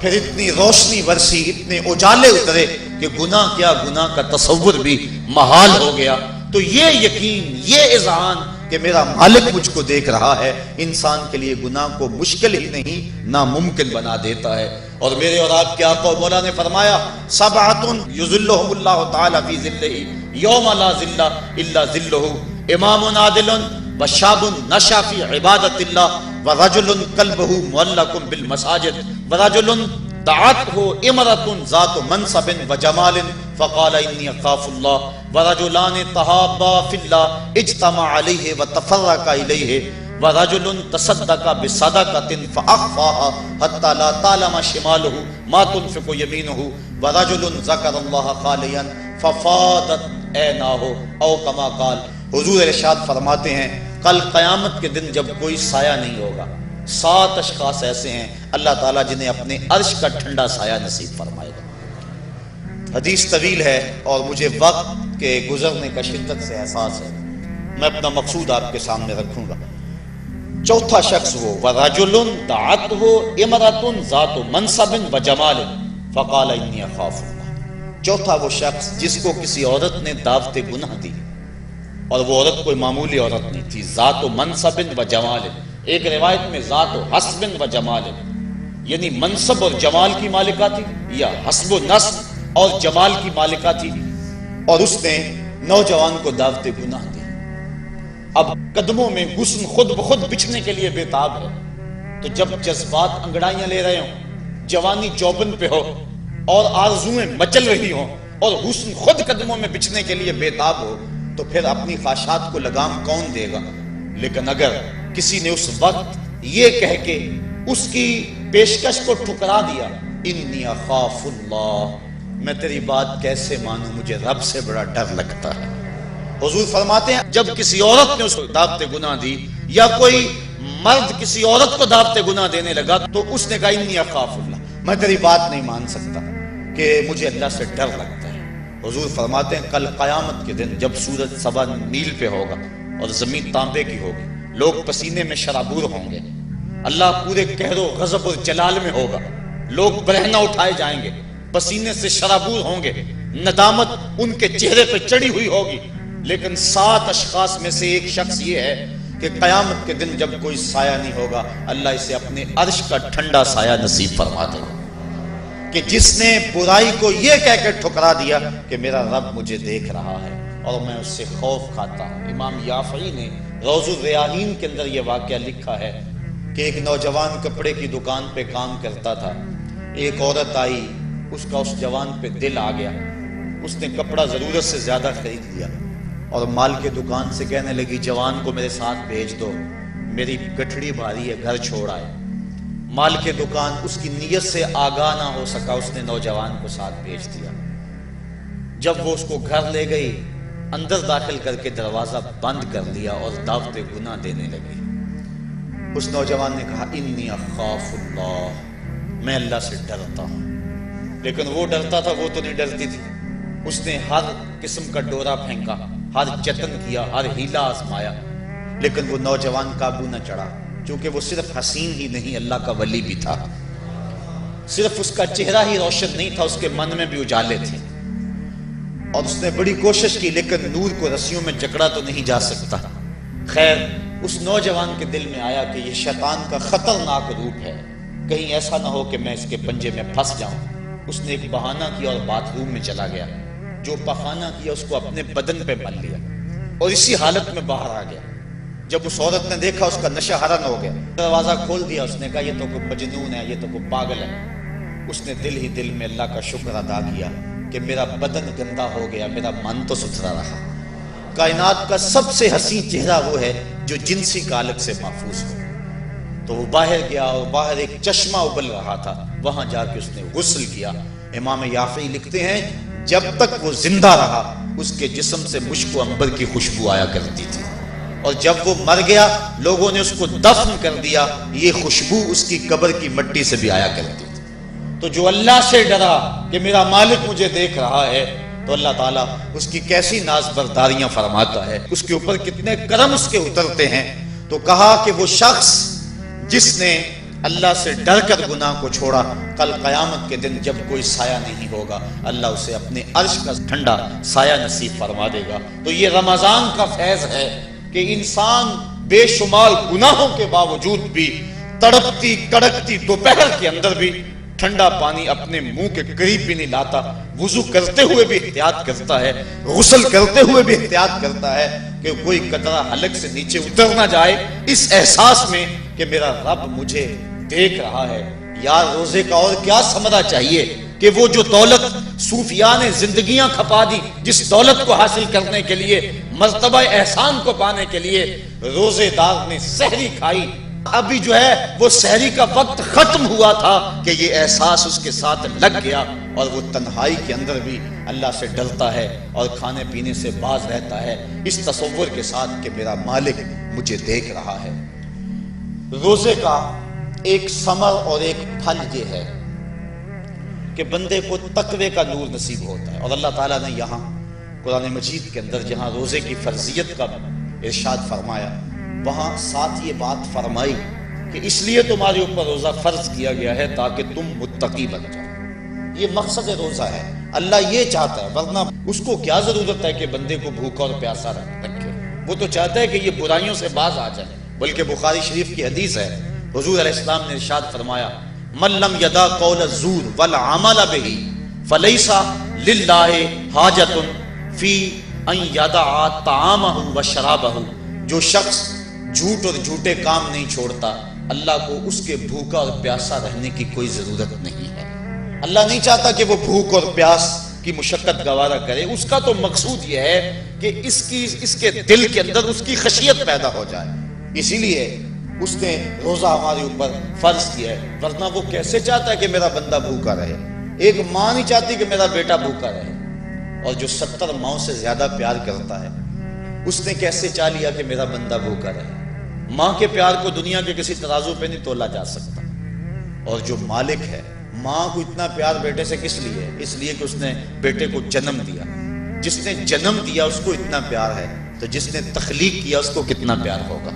پھر اتنی روشنی برسی، اتنے اجالے اترے کہ گناہ کیا، گناہ کا تصور بھی محال ہو گیا۔ تو یہ یقین، یہ اذعان کہ میرا مالک مجھ کو دیکھ رہا ہے، انسان کے لیے گناہ کو مشکل ہی نہیں ناممکن بنا دیتا ہے۔ اور میرے اور آپ کے آقا و مولا نے فرمایا سبعۃ یظلھم اللہ تعالی فی ظلہ یوم لا ظل الا ظلہ، امام عادل وشاب نشا فی عبادت اللہ ورجل قلبہ معلق بالمساجد ورجل دعته امرأة ذات منصب وجمال فقال انی اخاف اللہ ورجلان تحابا فی اللہ اجتمع علیہ وتفرقا الیہ ورجل تصدق بصدقة فأخفاها حتى لا تعلم شماله ما تنفق يمينه ورجل ذكر الله خاليا ففاضت عيناه او كما قال۔ حضور ارشاد فرماتے ہیں کل قیامت کے دن جب کوئی سایہ نہیں ہوگا، 7 اشخاص ایسے ہیں اللہ تعالیٰ جنہیں اپنے عرش کا ٹھنڈا سایہ نصیب فرمائے گا۔ حدیث طویل ہے اور مجھے وقت کے گزرنے کا شدت سے احساس ہے، میں اپنا مقصود آپ کے سامنے رکھوں گا۔ چوتھا شخص وہ وَرَجُلٌ دَعَتْهُ امْرَأَةٌ ذَاتُ مَنْصَبٍ وَجَمَالٍ فَقَالَ إِنِّي أَخَافُ اللَّهَ۔ چوتھا وہ شخص جس کو کسی عورت نے دعوت گناہ دی، اور وہ عورت کوئی معمولی عورت نہیں تھی، ذات و منصب و جمال، ایک روایت میں ذات و حسب و جمال، یعنی منصب اور جمال کی مالکہ تھی، یا حسب و نسب اور جمال کی مالکہ تھی، اور اس نے نوجوان کو دعوت گناہ دی۔ اب قدموں میں حسن خود بخود بچھنے کے لیے بےتاب ہے، تو جب جذبات انگڑائیاں لے رہے ہوں، جوانی چوبن پہ ہو اور آرزویں مچل رہی ہوں اور حسن خود قدموں میں بچھنے کے لیے بےتاب ہو، تو پھر اپنی خواہشات کو لگام کون دے گا؟ لیکن اگر کسی نے اس وقت یہ کہہ کے اس کی پیشکش کو ٹھکرا دیا انی اخاف اللہ، میں تیری بات کیسے مانوں، مجھے رب سے بڑا ڈر لگتا ہے۔ حضور فرماتے ہیں جب کسی عورت نے اس کو دعوت گناہ دی یا کوئی مرد کسی عورت کو دعوت گناہ دینے لگا تو اس نے کہا انی اخاف اللہ، میں تیری بات نہیں مان سکتا کہ مجھے اللہ سے ڈر لگتا ہے۔ حضور فرماتے ہیں کل قیامت کے دن جب سورج 7 میل پہ ہوگا اور زمین تانبے کی ہوگی، لوگ پسینے میں شرابور ہوں گے، اللہ پورے قہر و غضب اور جلال میں ہوگا، لوگ برہنہ اٹھائے جائیں گے، پسینے سے شرابور ہوں گے، ندامت ان کے چہرے پہ چڑھی ہوئی ہوگی، لیکن 7 اشخاص میں سے ایک شخص یہ ہے کہ قیامت کے دن جب کوئی سایہ نہیں ہوگا اللہ اسے اپنے عرش کا ٹھنڈا سایہ نصیب فرما دے گا، کہ جس نے برائی کو یہ کہہ کے ٹھکرا دیا کہ میرا رب مجھے دیکھ رہا ہے اور میں اس سے خوف کھاتا ہوں۔ امام یافعی نے روض الریاحین کے اندر یہ واقعہ لکھا ہے کہ ایک نوجوان کپڑے کی دکان پہ کام کرتا تھا، ایک عورت آئی، اس کا اس جوان پہ دل آ گیا، اس نے کپڑا ضرورت سے زیادہ خرید لیا اور مال کے دکان سے کہنے لگی جوان کو میرے ساتھ بھیج دو، میری گٹھڑی بھاری ہے، گھر چھوڑ آئے۔ مال کے دکان اس کی نیت سے آگاہ نہ ہو سکا، اس نے نوجوان کو ساتھ بھیج دیا۔ جب وہ اس کو گھر لے گئی اندر داخل کر کے دروازہ بند کر لیا اور دعوت گناہ دینے لگی۔ اس نوجوان نے کہا انی اخاف اللہ، میں اللہ سے ڈرتا ہوں، لیکن وہ ڈرتا تھا، وہ تو نہیں ڈرتی تھی۔ اس نے ہر قسم کا ڈورا پھینکا، ہر جتن کیا، ہر ہیلا آزمایا، لیکن وہ نوجوان قابو نہ چڑھا، کیونکہ وہ صرف حسین ہی نہیں اللہ کا ولی بھی تھا، صرف اس کا چہرہ ہی روشن نہیں تھا، اس کے من میں بھی اجالے تھے، اور اس نے بڑی کوشش کی لیکن نور کو رسیوں میں جکڑا تو نہیں جا سکتا۔ خیر اس نوجوان کے دل میں آیا کہ یہ شیطان کا خطرناک روپ ہے، کہیں ایسا نہ ہو کہ میں اس کے پنجے میں پھنس جاؤں۔ اس نے ایک بہانہ کیا اور باتھ روم میں چلا گیا، جو پخانہ کیا اس کو اپنے بدن پہ مل لیا اور اسی حالت میں باہر آ گیا۔ جب اس عورت نے دیکھا اس کا نشہ حرن ہو گیا، دروازہ کھول دیا، اس نے کہا یہ تو کوئی مجنون ہے، یہ تو کوئی پاگل ہے۔ اس نے دل ہی دل میں اللہ کا شکر ادا کیا کہ میرا بدن گندا ہو گیا، میرا من تو ستھرا رہا۔ کائنات کا سب سے حسین چہرہ وہ ہے جو جنسی کالک سے محفوظ ہو۔ تو وہ باہر گیا اور باہر ایک چشمہ ابل رہا تھا، وہاں جا کے اس نے غسل کیا۔ امام یافعی لکھتے ہیں جب تک وہ زندہ رہا اس کے جسم سے مشک و عنبر کی خوشبو آیا کرتی تھی، اور جب وہ مر گیا لوگوں نے اس کو دفن کر دیا، یہ خوشبو اس کی قبر کی مٹی سے بھی آیا کرتی تھی۔ تو جو اللہ سے ڈرا کہ میرا مالک مجھے دیکھ رہا ہے، تو اللہ تعالیٰ اس کی کیسی ناز برداریاں فرماتا ہے، اس کے اوپر کتنے کرم اس کے اترتے ہیں۔ تو کہا کہ وہ شخص جس نے اللہ سے ڈر کر گناہ کو چھوڑا، کل قیامت کے دن جب کوئی سایہ نہیں ہوگا اللہ اسے اپنے عرش کا ٹھنڈا سایہ نصیب فرما دے گا۔ تو یہ رمضان کا فیض ہے کہ انسان بے شمار گناہوں کے باوجود بھی تڑپتی کڑکتی دوپہر کے اندر بھی ٹھنڈا پانی اپنے منہ کے قریب بھی نہیں لاتا، وضو کرتے ہوئے بھی احتیاط کرتا ہے، غسل کرتے ہوئے بھی احتیاط کرتا ہے کہ کوئی قطرہ حلق سے نیچے اتر نہ جائے، اس احساس میں کہ میرا رب مجھے دیکھ رہا ہے۔ یار روزے کا اور کیا ثمرہ چاہیے کہ وہ جو دولت صوفیاء نے زندگیاں کھپا دی، جس دولت کو حاصل کرنے کے لیے، مرتبہ احسان کو پانے کے لیے روزے دار نے سحری کھائی، ابھی جو ہے وہ سحری کا وقت ختم ہوا تھا کہ یہ احساس اس کے ساتھ لگ گیا، اور وہ تنہائی کے اندر بھی اللہ سے ڈرتا ہے اور کھانے پینے سے باز رہتا ہے، اس تصور کے ساتھ کہ میرا مالک مجھے دیکھ رہا ہے۔ روزے کا ایک ثمر اور ایک پھل یہ ہے کہ بندے کو تقوی کا نور نصیب ہوتا ہے، اور اللہ تعالیٰ نے یہاں قرآن مجید کے اندر جہاں روزے کی فرضیت کا ارشاد فرمایا، وہاں ساتھ یہ بات فرمائی کہ اس لیے تمہارے اوپر روزہ فرض کیا گیا ہے تاکہ تم متقی بن جاؤ۔ یہ مقصد روزہ ہے، اللہ یہ چاہتا ہے، ورنہ اس کو کیا ضرورت ہے کہ بندے کو بھوکا اور پیاسا رکھے؟ وہ تو چاہتا ہے کہ یہ برائیوں سے باز آ جائے۔ بلکہ بخاری شریف کی حدیث ہے، حضور علیہ السلام نے ارشاد فرمایا من لم یدع قول الزور والعمل به فلیس للہ حاجۃ فی ان یدع طعامہ وشرابہ، جو شخص جھوٹ اور جھوٹے کام نہیں چھوڑتا، اللہ کو اس کے بھوکا اور پیاسا رہنے کی کوئی ضرورت نہیں ہے۔ اللہ نہیں چاہتا کہ وہ بھوک اور پیاس کی مشقت گوارا کرے، اس کا تو مقصود یہ ہے کہ اس کے دل کے اندر اس کی خشیت پیدا ہو جائے، اسی لیے اس نے روزہ ہمارے اوپر فرض کیا ہے، ورنہ وہ کیسے چاہتا ہے کہ میرا بندہ بھوکا رہے؟ ایک ماں نہیں چاہتی کہ میرا بیٹا بھوکا رہے، اور جو 70 ماؤں سے زیادہ پیار کرتا ہے اس نے کیسے چاہ لیا کہ میرا بندہ بھوکا رہے؟ ماں کے پیار کو دنیا کے کسی ترازو پہ نہیں تولا جا سکتا۔ اور جو مالک ہے، ماں کو اتنا پیار بیٹے سے کس لیے؟ اس لیے کہ اس نے بیٹے کو جنم دیا۔ جس نے جنم دیا اس کو اتنا پیار ہے، تو جس نے تخلیق کیا اس کو کتنا پیار ہوگا؟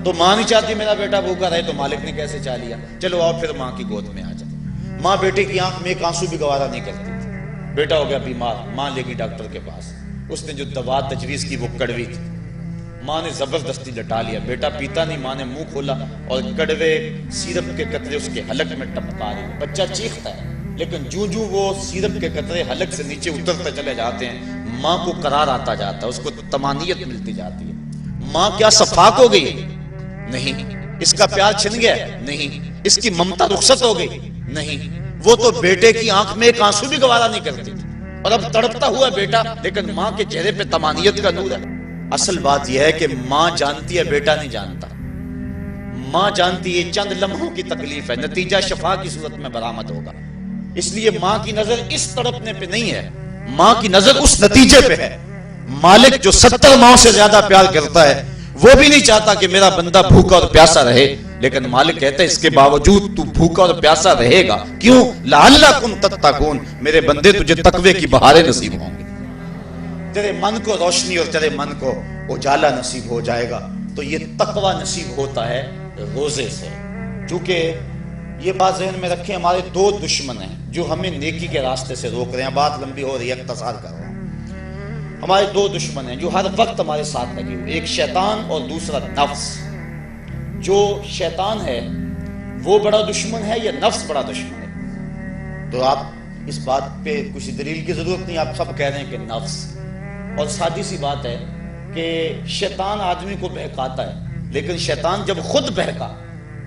تو ماں نہیں چاہتی میرا بیٹا بھوکا رہے، تو مالک نے کیسے چاہ لیا؟ چلو آؤ پھر ماں کی گود میں آ جاتے۔ ماں بیٹے کی آنکھ میں ایک آنسو بھی گوارا نہیں کرتی تھی۔ بیٹا ہو گیا بیمار، ماں لے گی ڈاکٹر کے پاس، اس نے جو دوا تجویز کی وہ کڑوی تھی، ماں نے زبردستی لٹا لیا، بیٹا پیتا نہیں، ماں نے منہ کھولا اور کڑوے سیرپ کے قطرے اس کے حلق میں ٹپکا رہی، بچہ چیختا ہے، لیکن جوں وہ سیرپ کے قطرے حلق سے نیچے اترتے چلے جاتے ہیں، ماں کو قرار آتا جاتا ہے، اس کو طمانینت ملتی جاتی ہے۔ ماں کیا صفاق ہو گئی؟ نہیں۔ اس کا پیار چھن گیا؟ نہیں۔ اس کی ممتا رخصت ہو گئی؟ نہیں۔ وہ تو بیٹے کی آنکھ میں ایک آنسو بھی گوارا نہیں کرتی تھی، اور اب تڑپتا ہوا بیٹا، لیکن ماں کے چہرے پہ طمانینت کا نور ہے۔ اصل بات یہ ہے کہ ماں جانتی ہے، بیٹا نہیں جانتا۔ ماں جانتی ہے چند لمحوں کی تکلیف ہے، نتیجہ شفا کی صورت میں برآمد ہوگا، اس لیے ماں کی نظر اس تڑپنے پہ نہیں ہے، ماں کی نظر اس نتیجے پہ ہے۔ مالک جو 70 ماؤں سے زیادہ پیار کرتا ہے وہ بھی نہیں چاہتا کہ میرا بندہ بھوکا اور پیاسا رہے، لیکن مالک کہتا ہے اس کے باوجود تو بھوکا اور پیاسا رہے گا، کیوں؟ لعلکم تتقون، میرے بندے تجھے تقوی کی بہاریں نصیب ہوں گی، تیرے من کو روشنی اور تیرے من کو اجالا نصیب ہو جائے گا۔ تو یہ تقوی نصیب ہوتا ہے روزے سے۔ چونکہ یہ بات ذہن میں رکھیں، ہمارے 2 دشمن ہیں جو ہمیں نیکی کے راستے سے روک رہے ہیں۔ بات لمبی ہو رہی ہے، اختصار کر رہا ہوں۔ ہمارے 2 دشمن ہیں جو ہر وقت ہمارے ساتھ لگے ہوئے، ایک شیطان اور دوسرا نفس۔ جو شیطان ہے وہ بڑا دشمن ہے یا نفس بڑا دشمن ہے؟ تو آپ اس بات پہ کسی دلیل کی ضرورت نہیں، آپ سب کہہ رہے ہیں کہ نفس. اور سادی سی بات ہے کہ شیطان آدمی کو بہکاتا ہے، لیکن شیطان جب خود بہکا،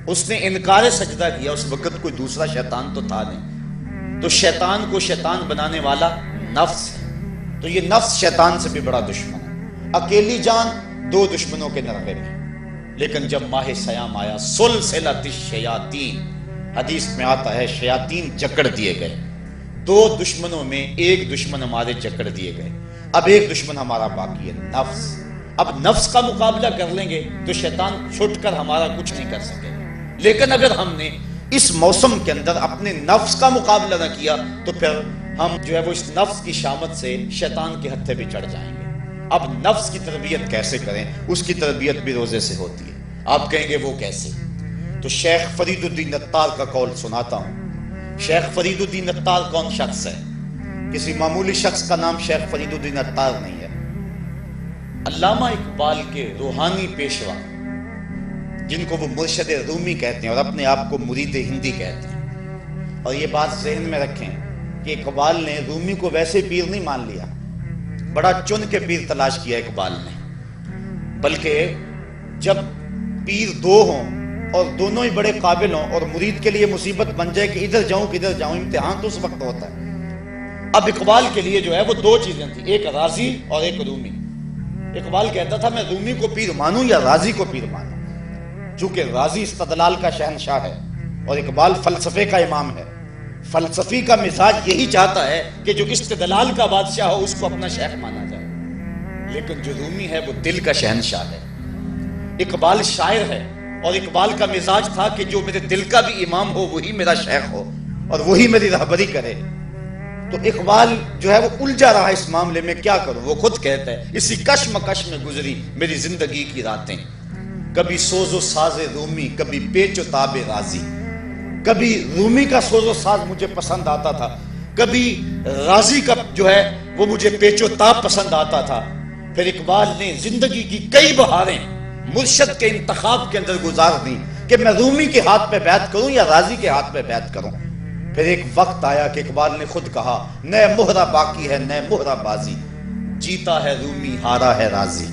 اس نے انکار سجدہ کیا، اس وقت کوئی دوسرا شیطان تو تھا نہیں. تو شیطان کو شیطان بنانے والا نفس ہے. تو یہ نفس شیطان سے بھی بڑا دشمن ہے. اکیلی جان دو دشمنوں کے نرغے میں. لیکن جب ماہ سیام آیا، سلسلۃ الشیاطین، حدیث میں آتا ہے شیاطین جکڑ دیے گئے. دو دشمنوں میں ایک دشمن ہمارے جکڑ دیے گئے. اب ایک دشمن ہمارا باقی ہے، نفس. اب نفس کا مقابلہ کر لیں گے تو شیطان چھٹ کر ہمارا کچھ نہیں کر سکے. لیکن اگر ہم نے اس موسم کے اندر اپنے نفس کا مقابلہ نہ کیا تو پھر ہم جو ہے وہ اس نفس کی شامت سے شیطان کے ہتھے بھی چڑھ جائیں گے. اب نفس کی تربیت کیسے کریں؟ اس کی تربیت بھی روزے سے ہوتی ہے. آپ کہیں گے وہ کیسے؟ تو شیخ فرید الدین عطار کا قول سناتا ہوں. شیخ فرید الدین عطار کون شخص ہے؟ کسی معمولی شخص کا نام شیخ فرید الدین عطار نہیں ہے. علامہ اقبال کے روحانی پیشوا، جن کو وہ مرشد رومی کہتے ہیں اور اپنے آپ کو مرید ہندی کہتے ہیں. اور یہ بات ذہن میں رکھیں کہ اقبال نے رومی کو ویسے پیر نہیں مان لیا، بڑا چن کے پیر تلاش کیا اقبال نے. بلکہ جب پیر دو ہوں اور دونوں ہی بڑے قابل ہوں اور مرید کے لیے مصیبت بن جائے کہ ادھر جاؤں کدھر جاؤں، امتحان تو اس وقت ہوتا ہے. اب اقبال کے لیے جو ہے وہ دو چیزیں تھیں، ایک راضی اور ایک رومی. اقبال کہتا تھا میں رومی کو پیر مانوں یا راضی کو پیر مانوں. چونکہ راضی استدلال کا شہنشاہ ہے اور اقبال فلسفے کا امام ہے. فلسفی کا مزاج یہی چاہتا ہے کہ جو استدلال کا بادشاہ ہو اس کو اپنا شیخ مانا جائے. لیکن جو رومی ہے وہ دل کا شہنشاہ ہے. اقبال شاعر ہے اور اقبال کا مزاج تھا کہ جو میرے دل کا بھی امام ہو وہی میرا شیخ ہو اور وہی میری رہبری کرے. تو اقبال جو ہے وہ الجھا رہا اس معاملے میں، کیا کروں؟ وہ خود کہتا ہے اسی کشمکش میں گزری میری زندگی کی راتیں، کبھی سوز و ساز رومی، کبھی پیچ و تاب راضی. کبھی رومی کا سوز و ساز مجھے پسند آتا تھا، کبھی راضی کا جو ہے وہ مجھے پیچ و تاب پسند آتا تھا. پھر اقبال نے زندگی کی کئی بہاریں مرشد کے انتخاب کے اندر گزار دی کہ میں رومی کے ہاتھ پہ بیعت کروں یا راضی کے ہاتھ پہ بیعت کروں. پھر ایک وقت آیا کہ اقبال نے خود کہا نئے مہرہ باقی ہے نئے مہرہ بازی، جیتا ہے رومی ہارا ہے راضی.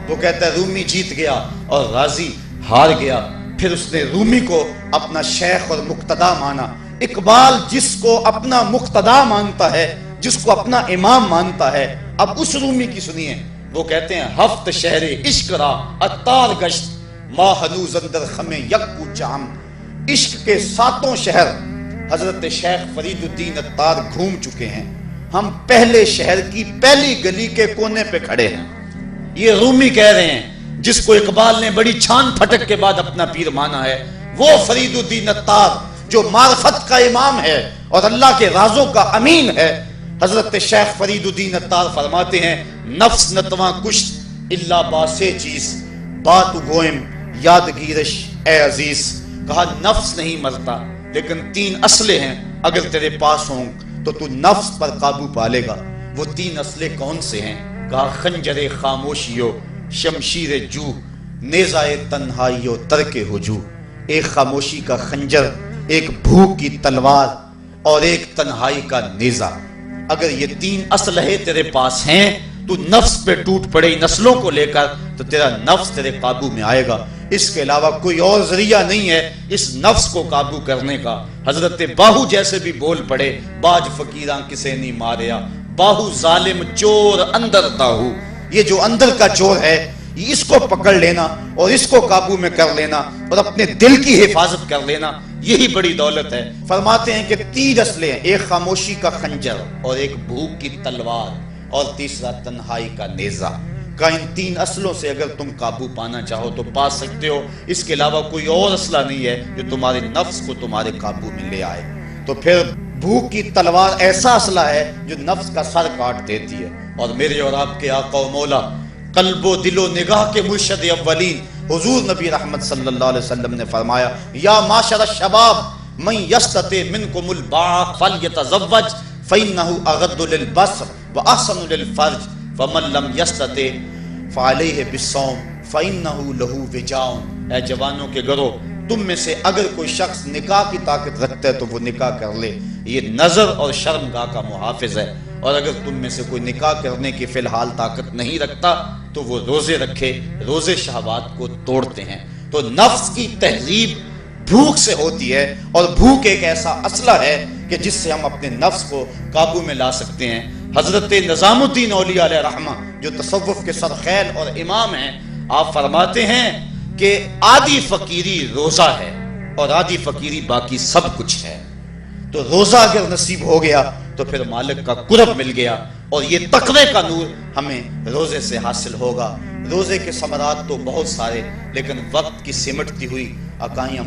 وہ کہتا ہے رومی جیت گیا اور راضی ہار گیا. پھر اس نے رومی کو اپنا شیخ اور مقتدا مانا. اقبال جس کو اپنا مقتدا مانتا ہے، جس کو اپنا امام مانتا ہے، اب اس رومی کی سنیے. وہ کہتے ہیں ہفت شہر عشق را عطار گشت، ما ہنوز اندر خمیں یک چام. عشق کے 7 شہر حضرت شیخ فرید الدین عطار گھوم چکے ہیں. ہم پہلے شہر کی پہلی گلی کے کونے پہ کھڑے ہیں. یہ رومی کہہ رہے ہیں جس کو اقبال نے بڑی چھان پھٹک کے بعد اپنا پیر مانا ہے، وہ فرید الدین عطار جو معرفت کا امام ہے اور اللہ کے رازوں کا امین ہے. حضرت شیخ فرید الدین عطار فرماتے ہیں نفس نتواں کشت الا باسے چیز بات گوئم یادگیرش اے عزیز. کہا نفس نہیں مرتا لیکن 3 اسلحے ہیں، اگر تیرے پاس ہوں تو تو نفس پر قابو پالے گا. وہ 3 اسلحے کون سے ہیں؟ کہا خنجر خاموشیو شمشیر جو نیزائے تنہائیو ترک ہجو. ایک خاموشی کا خنجر، ایک بھوک کی تلوار اور ایک تنہائی کا نیزہ. اگر یہ 3 اسلحے تیرے پاس ہیں تو نفس پہ ٹوٹ پڑے نسلوں کو لے کر تو تیرا نفس تیرے قابو میں آئے گا. اس کے علاوہ کوئی اور ذریعہ نہیں ہے اس نفس کو قابو کرنے کا. حضرت باہو جیسے بھی بول پڑے باج فقیراں کسے نہیں ماریا، باہو ظالم چور اندر تاہو. یہ جو اندر کا چور ہے اس کو پکڑ لینا اور اس کو قابو میں کر لینا اور اپنے دل کی حفاظت کر لینا، یہی بڑی دولت ہے. فرماتے ہیں کہ 3 اسلحے ہیں، ایک خاموشی کا خنجر اور ایک بھوک کی تلوار اور تیسرا تنہائی کا نیزہ. کہ ان 3 اسلحوں سے اگر تم قابو پانا چاہو تو پا سکتے ہو. اس کے علاوہ کوئی اور اسلحہ نہیں ہے جو تمہارے نفس کو تمہارے قابو میں لے آئے. تو پھر بھوک کی تلوار ایسا اسلحہ ہے جو نفس کا سر کاٹ دیتی ہے. اور میرے اور آپ کے آقا و مولا قلب و دل و نگاہ کے مرشد اولین حضور نبی رحمت صلی اللہ علیہ وسلم نے فرمایا یا معاشر الشباب من یستطع منکم الباء فلیتزوج فإنه اغض للبصر واحسن للفرج ومن لم یستطع فعلیہ بالصوم فإنه له وجاء. اے جوانوں کے گروہ، تم میں سے اگر کوئی شخص نکاح کی طاقت رکھتا ہے تو وہ نکاح کر لے، یہ نظر اور شرمگاہ کا محافظ ہے، اور اگر تم میں سے کوئی نکاح کرنے کی فی الحال طاقت نہیں رکھتا تو وہ روزے رکھے، روزے شہوات کو توڑتے ہیں۔ تو نفس کی تہذیب بھوک سے ہوتی ہے، اور بھوک ایک ایسا اسلحہ ہے کہ جس سے ہم اپنے نفس کو قابو میں لا سکتے ہیں۔ حضرت نظام الدین اولیاء علیہ رحمہ جو تصوف کے سرخیل اور امام ہیں، آپ فرماتے ہیں کہ آدھی فقیری روزہ ہے اور آدھی فقیری باقی سب کچھ ہے۔ تو روزہ اگر نصیب ہو گیا تو پھر مالک کا قرب مل گیا، اور یہ تقوی کا نور ہمیں روزے سے حاصل ہوگا۔ روزے کے ثمرات تو بہت سارے، لیکن وقت کی سمٹتی ہوئی عقائیاں